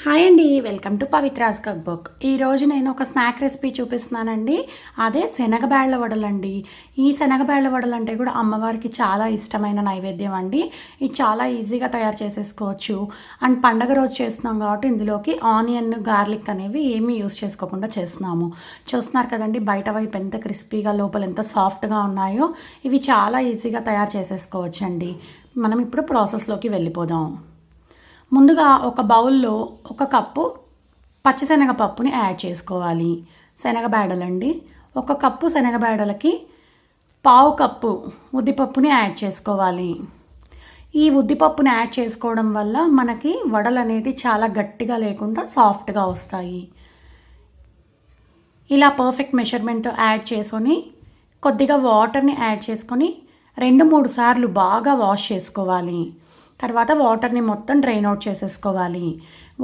Hi అండి, welcome to Pavithra's cookbook. ఈరోజు నేను ఒక స్నాక్ రెసిపీ చూపిస్తున్నానండి. అదే శనగబేళ్ల వడలండి. ఈ శనగబేళ్ల వడలు అంటే కూడా అమ్మవారికి చాలా ఇష్టమైన నైవేద్యం అండి. ఇది చాలా ఈజీగా తయారు చేసేసుకోవచ్చు. అండ్ పండగ రోజు చేస్తున్నాం కాబట్టి ఇందులోకి ఆనియన్, గార్లిక్ అనేవి ఏమీ యూస్ చేసుకోకుండా చేస్తున్నాము. చూస్తున్నారు కదండి, బయట వైపు ఎంత క్రిస్పీగా, లోపల ఎంత సాఫ్ట్గా ఉన్నాయో. ఇవి చాలా ఈజీగా తయారు చేసేసుకోవచ్చు అండి. మనం ఇప్పుడు ప్రాసెస్లోకి వెళ్ళిపోదాం. ముందుగా ఒక బౌల్లో ఒక కప్పు పచ్చిశనగపప్పుని యాడ్ చేసుకోవాలి. శనగబేడలండి. ఒక కప్పు శనగబేడలకి పావు కప్పు ఉద్దిపప్పుని యాడ్ చేసుకోవాలి. ఈ ఉద్దిపప్పుని యాడ్ చేసుకోవడం వల్ల మనకి వడలు అనేది చాలా గట్టిగా లేకుండా సాఫ్ట్గా వస్తాయి. ఇలా పర్ఫెక్ట్ మెజర్మెంట్ యాడ్ చేసుకొని కొద్దిగా వాటర్ని యాడ్ చేసుకొని 2-3 సార్లు బాగా వాష్ చేసుకోవాలి. తర్వాత వాటర్ని మొత్తం డ్రైన్ అవుట్ చేసేసుకోవాలి.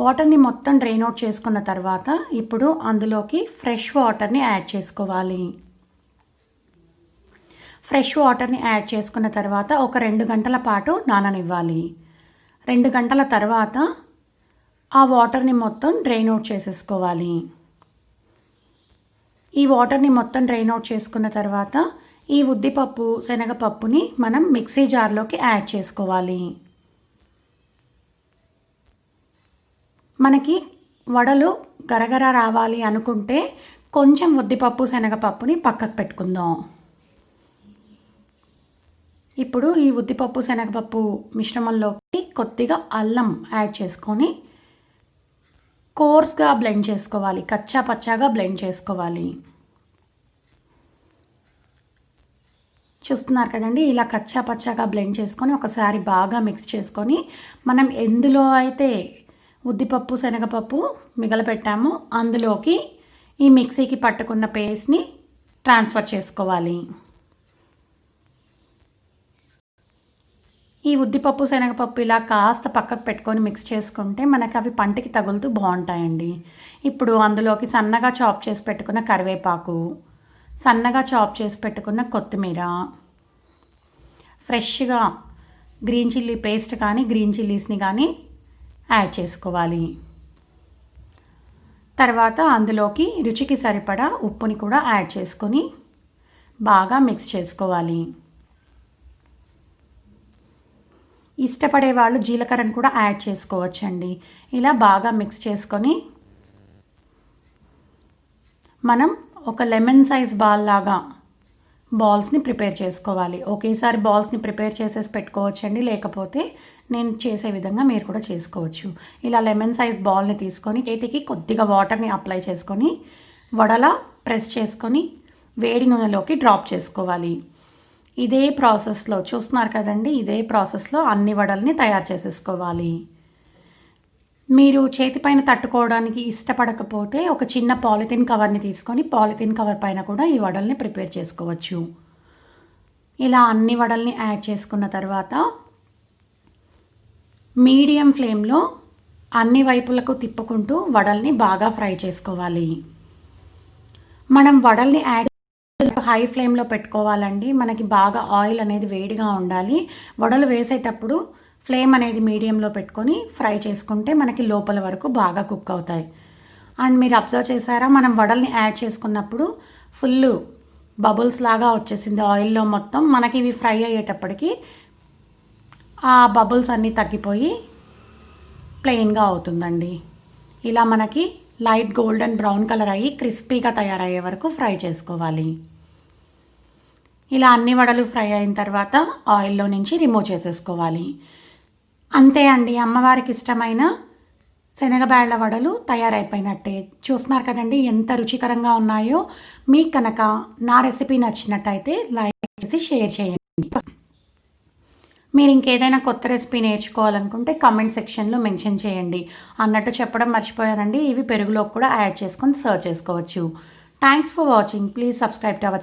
వాటర్ని మొత్తం డ్రైన్ అవుట్ చేసుకున్న తర్వాత ఇప్పుడు అందులోకి ఫ్రెష్ వాటర్ని యాడ్ చేసుకోవాలి. ఫ్రెష్ వాటర్ని యాడ్ చేసుకున్న తర్వాత ఒక 2 గంటల పాటు నాననివ్వాలి. 2 గంటల తర్వాత ఆ వాటర్ని మొత్తం డ్రైన్ అవుట్ చేసేసుకోవాలి. ఈ వాటర్ని మొత్తం డ్రైన్ అవుట్ చేసుకున్న తర్వాత ఈ ఉద్దిపప్పు, శనగపప్పుని మనం మిక్సీ జార్లోకి యాడ్ చేసుకోవాలి. మనకి వడలు గరగర రావాలి అనుకుంటే కొంచెం ఉద్దిపప్పు, శనగపప్పుని పక్కకు పెట్టుకుందాం. ఇప్పుడు ఈ ఉద్దిపప్పు, శనగపప్పు మిశ్రమంలోకి కొద్దిగా అల్లం యాడ్ చేసుకొని కోర్స్గా బ్లెండ్ చేసుకోవాలి. కచ్చా పచ్చాగా బ్లెండ్ చేసుకోవాలి. చూస్తున్నారు కదండి, ఇలా కచ్చా పచ్చాగా బ్లెండ్ చేసుకొని ఒకసారి బాగా మిక్స్ చేసుకొని మనం ఎందులో అయితే ఉద్దిపప్పు, శనగపప్పు మిగలపెట్టాము అందులోకి ఈ మిక్సీకి పట్టుకున్న పేస్ట్ని ట్రాన్స్ఫర్ చేసుకోవాలి. ఈ ఉద్దిపప్పు, శనగపప్పు ఇలా కాస్త పక్కకు పెట్టుకొని మిక్స్ చేసుకుంటే మనకి అవి పంటికి తగులుతూ బాగుంటాయండి. ఇప్పుడు అందులోకి సన్నగా చాప్ చేసి పెట్టుకున్న కరివేపాకు, సన్నగా చాప్ చేసి పెట్టుకున్న కొత్తిమీర, ఫ్రెష్గా గ్రీన్ చిల్లీ పేస్ట్ కానీ గ్రీన్ చిల్లీస్ని కానీ యాడ్ చేసుకోవాలి. తర్వాత అందులోకి రుచికి సరిపడా ఉప్పుని కూడా యాడ్ చేసుకొని బాగా మిక్స్ చేసుకోవాలి. ఇష్టపడే వాళ్ళు జీలకర్రను కూడా యాడ్ చేసుకోవచ్చండి. ఇలా బాగా మిక్స్ చేసుకొని మనం ఒక లెమన్ సైజ్ బాల్ లాగా బాల్స్ని ప్రిపేర్ చేసుకోవాలి. ఒకేసారి బాల్స్ని ప్రిపేర్ చేసేసి పెట్టుకోవచ్చండి, లేకపోతే నేను చేసే విధంగా మీరు కూడా చేసుకోవచ్చు. ఇలా లెమన్ సైజ్ బాల్ని తీసుకొని చేతికి కొద్దిగా వాటర్ని అప్లై చేసుకొని వడలా ప్రెస్ చేసుకొని వేడి నూనెలోకి డ్రాప్ చేసుకోవాలి. ఇదే ప్రాసెస్లో చూస్తున్నారు కదండి, ఇదే ప్రాసెస్లో అన్ని వడల్ని తయారు చేసేసుకోవాలి. మీరు చేతిపైన తట్టుకోవడానికి ఇష్టపడకపోతే ఒక చిన్న పాలిథిన్ కవర్ని తీసుకొని పాలిథిన్ కవర్ పైన కూడా ఈ వడల్ని ప్రిపేర్ చేసుకోవచ్చు. ఇలా అన్ని వడల్ని యాడ్ చేసుకున్న తర్వాత మీడియం ఫ్లేమ్లో అన్ని వైపులకు తిప్పుకుంటూ వడల్ని బాగా ఫ్రై చేసుకోవాలి. మనం వడల్ని యాడ్ హై ఫ్లేమ్లో పెట్టుకోవాలండి. మనకి బాగా ఆయిల్ అనేది వేడిగా ఉండాలి. వడలు వేసేటప్పుడు ఫ్లేమ్ అనేది మీడియంలో పెట్టుకొని ఫ్రై చేసుకుంటే మనకి లోపల వరకు బాగా కుక్ అవుతాయి. అండ్ మీరు అబ్జర్వ్ చేశారా, మనం వడల్ని యాడ్ చేసుకున్నప్పుడు ఫుల్ బబుల్స్ లాగా వచ్చేసింది ఆయిల్లో మొత్తం. మనకి ఇవి ఫ్రై అయ్యేటప్పటికి ఆ బబుల్స్ అన్నీ తగ్గిపోయి ప్లెయిన్గా అవుతుందండి. ఇలా మనకి లైట్ గోల్డెన్ బ్రౌన్ కలర్ అయ్యి క్రిస్పీగా తయారయ్యే వరకు ఫ్రై చేసుకోవాలి. ఇలా అన్ని వడలు ఫ్రై అయిన తర్వాత ఆయిల్లో నుంచి రిమూవ్ చేసేసుకోవాలి. అంతే అండి, అమ్మవారికి ఇష్టమైన శనగబేళ్ల వడలు తయారైపోయినట్టే. చూస్తున్నారు కదండి ఎంత రుచికరంగా ఉన్నాయో. మీకు కనుక నా రెసిపీ నచ్చినట్టయితే లైక్ చేసి షేర్ చేయండి. మీరు ఇంకేదైనా కొత్త రెసిపీ నేర్చుకోవాలనుకుంటే కామెంట్ సెక్షన్లో మెన్షన్ చేయండి. అన్నట్టు చెప్పడం మర్చిపోయానండి, ఇవి పెరుగులోకి కూడా యాడ్ చేసుకొని సర్వ్ చేసుకోవచ్చు. Thanks for watching. Please subscribe to our channel.